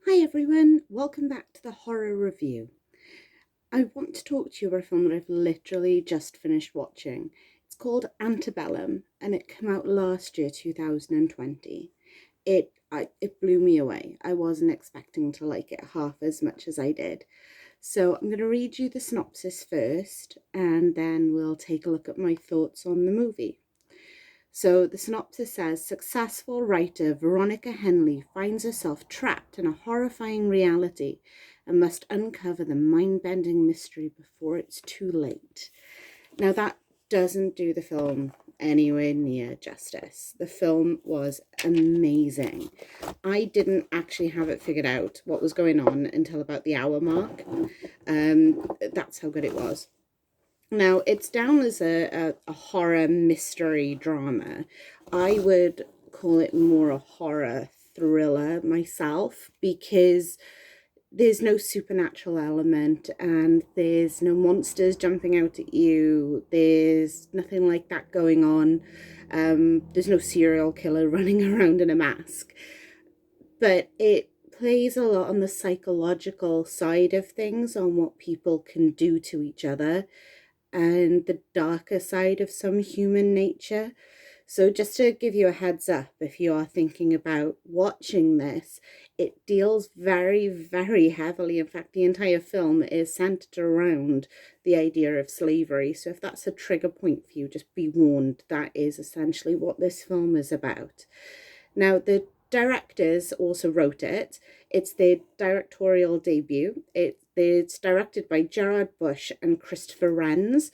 Hi everyone, welcome back to the horror review. I want to talk to you about a film that I've literally just finished watching. It's called Antebellum and it came out last year, 2020. It blew me away. I wasn't expecting to like it half as much as I did. So I'm going to read you the synopsis first and then we'll take a look at my thoughts on the movie. So the synopsis says successful writer Veronica Henley finds herself trapped in a horrifying reality and must uncover the mind bending mystery before it's too late. Now, that doesn't do the film anywhere near justice. The film was amazing. I didn't actually have it figured out what was going on until about the hour mark. That's how good it was. Now, it's down as a horror mystery drama. I would call it more a horror thriller myself because there's no supernatural element and there's no monsters jumping out at you. There's nothing like that going on. There's no serial killer running around in a mask. But it plays a lot on the psychological side of things, on what people can do to each other and the darker side of some human nature. So, just to give you a heads up, if you are thinking about watching this, it deals very, very heavily. In fact, the entire film is centered around the idea of slavery. So, if that's a trigger point for you, just be warned that is essentially what this film is about. Now, the directors also wrote it. It's their directorial debut. It's directed by Gerard Bush and Christopher Renz.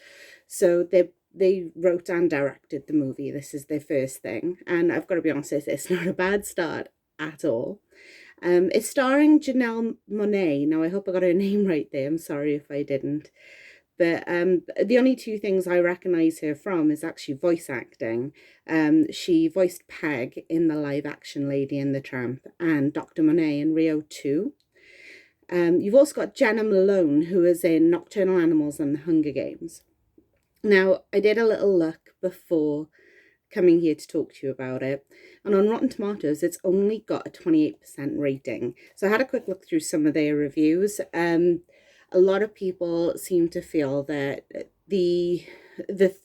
So they wrote and directed the movie. This is their first thing. And I've got to be honest, it's not a bad start at all. It's starring Janelle Monáe. Now, I hope I got her name right there. I'm sorry if I didn't. But the only two things I recognise her from is actually voice acting. She voiced Peg in the live action Lady and the Tramp and Dr. Monet in Rio 2. You've also got Jenna Malone, who is in Nocturnal Animals and the Hunger Games. Now, I did a little look before coming here to talk to you about it. And on Rotten Tomatoes, it's only got a 28% rating. So I had a quick look through some of their reviews. A lot of people seem to feel that the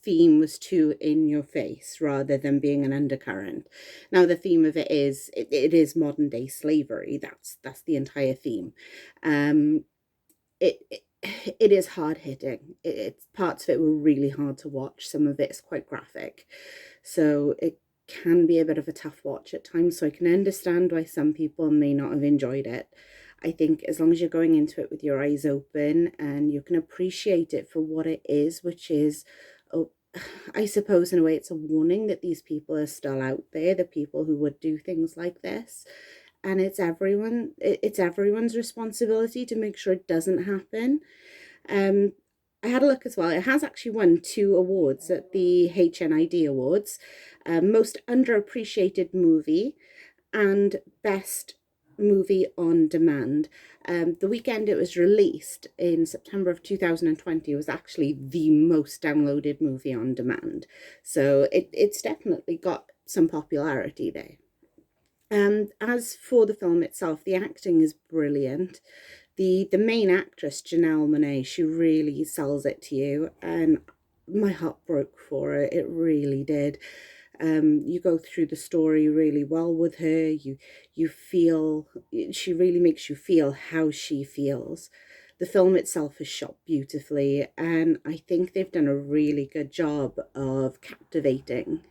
theme was too in your face rather than being an undercurrent. Now, the theme of it is modern day slavery. That's the entire theme. It it is hard hitting. It's parts of it were really hard to watch. Some of it's quite graphic, so it can be a bit of a tough watch at times. So I can understand why some people may not have enjoyed it. I think as long as you're going into it with your eyes open and you can appreciate it for what it is, which is, oh, I suppose in a way it's a warning that these people are still out there, the people who would do things like this. And it's everyone's responsibility to make sure it doesn't happen. Um, I had a look as well. It has actually won 2 awards at the HNID Awards, most underappreciated movie and best movie on demand. The weekend it was released in September of 2020 was actually the most downloaded movie on demand. So it's definitely got some popularity there. As for the film itself, the acting is brilliant. The main actress, Janelle Monáe, she really sells it to you, and my heart broke for her. It really did. You go through the story really well with her. You feel she really makes you feel how she feels. The film itself is shot beautifully, and I think they've done a really good job of captivating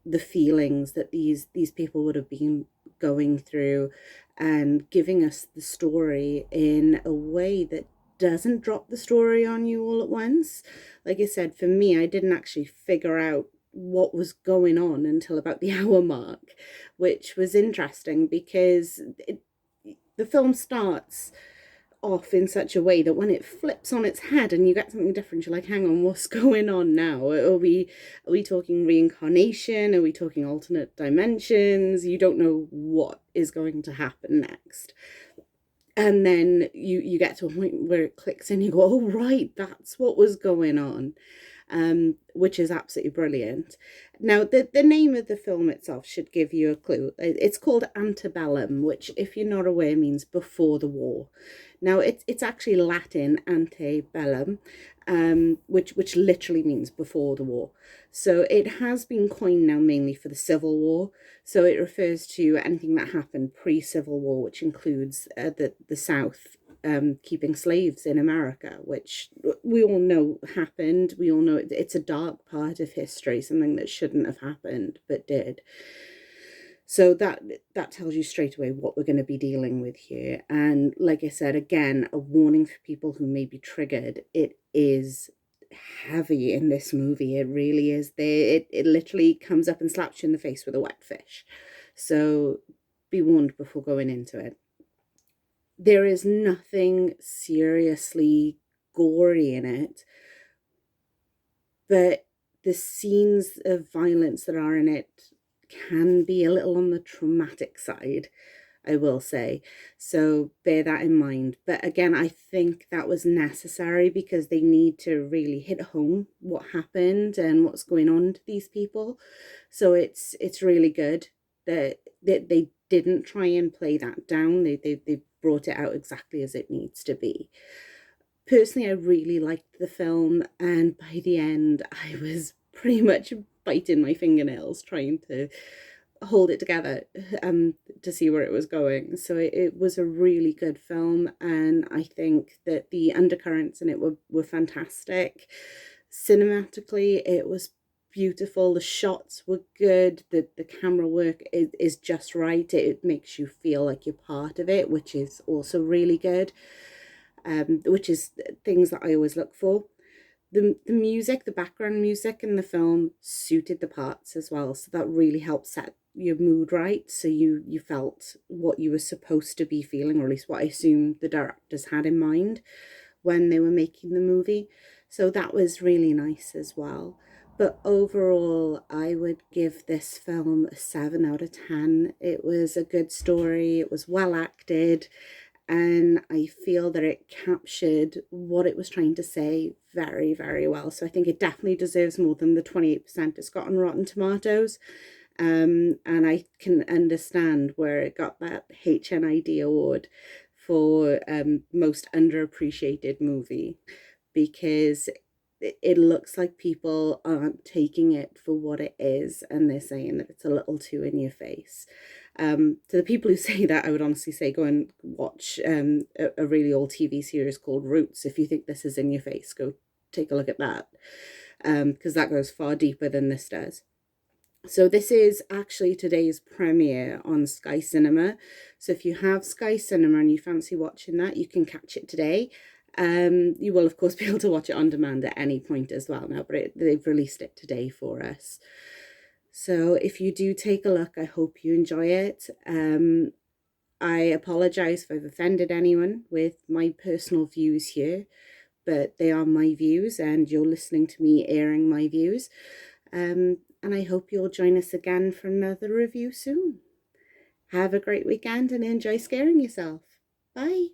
the feelings that these people would have been going through and giving us the story in a way that doesn't drop the story on you all at once. Like I said, for me, I didn't actually figure out what was going on until about the hour mark, which was interesting because the film starts off in such a way that when it flips on its head and you get something different, you're like, hang on, what's going on now? Are we talking reincarnation? Are we talking alternate dimensions? You don't know what is going to happen next. And then you get to a point where it clicks and you go, oh right, that's what was going on. which is absolutely brilliant. Now, the name of the film itself should give you a clue. It's called Antebellum, which, if you're not aware, means before the war. Now, it's actually Latin antebellum, which literally means before the war. So it has been coined now mainly for the Civil War. So it refers to anything that happened pre-Civil War, which includes the South keeping slaves in America, which we all know happened. We all know it's a dark part of history, something that shouldn't have happened but did. So that tells you straight away what we're going to be dealing with here. And like I said, again, a warning for people who may be triggered. It is heavy in this movie. It really is. It literally comes up and slaps you in the face with a wet fish. So be warned before going into it. There is nothing seriously gory in it, but the scenes of violence that are in it can be a little on the traumatic side, I will say. So bear that in mind. But again, I think that was necessary because they need to really hit home what happened and what's going on to these people. So it's really good that they didn't try and play that down. They brought it out exactly as it needs to be. Personally, I really liked the film, and by the end, I was pretty much biting my fingernails trying to hold it together to see where it was going. So it was a really good film, and I think that the undercurrents in it were fantastic. Cinematically, it was beautiful. The shots were good. The camera work is just right. It makes you feel like you're part of it, which is also really good. Which is things that I always look for. The music, the background music in the film suited the parts as well, so that really helped set your mood right, so you felt what you were supposed to be feeling, or at least what I assume the directors had in mind when they were making the movie. So that was really nice as well. But overall, I would give this film a 7 out of 10. It was a good story, it was well acted, and I feel that it captured what it was trying to say very, very well. So I think it definitely deserves more than the 28% it's got on Rotten Tomatoes. And I can understand where it got that HNID award for most underappreciated movie, because it looks like people aren't taking it for what it is, and they're saying that it's a little too in your face. To the people who say that, I would honestly say go and watch a really old TV series called Roots. If you think this is in your face, go take a look at that, because that goes far deeper than this does. So this is actually today's premiere on Sky Cinema. So if you have Sky Cinema and you fancy watching that, you can catch it today. You will, of course, be able to watch it on demand at any point as well now, but they've released it today for us. So if you do take a look, I hope you enjoy it. I apologise if I've offended anyone with my personal views here, but they are my views and you're listening to me airing my views. And I hope you'll join us again for another review soon. Have a great weekend and enjoy scaring yourself. Bye.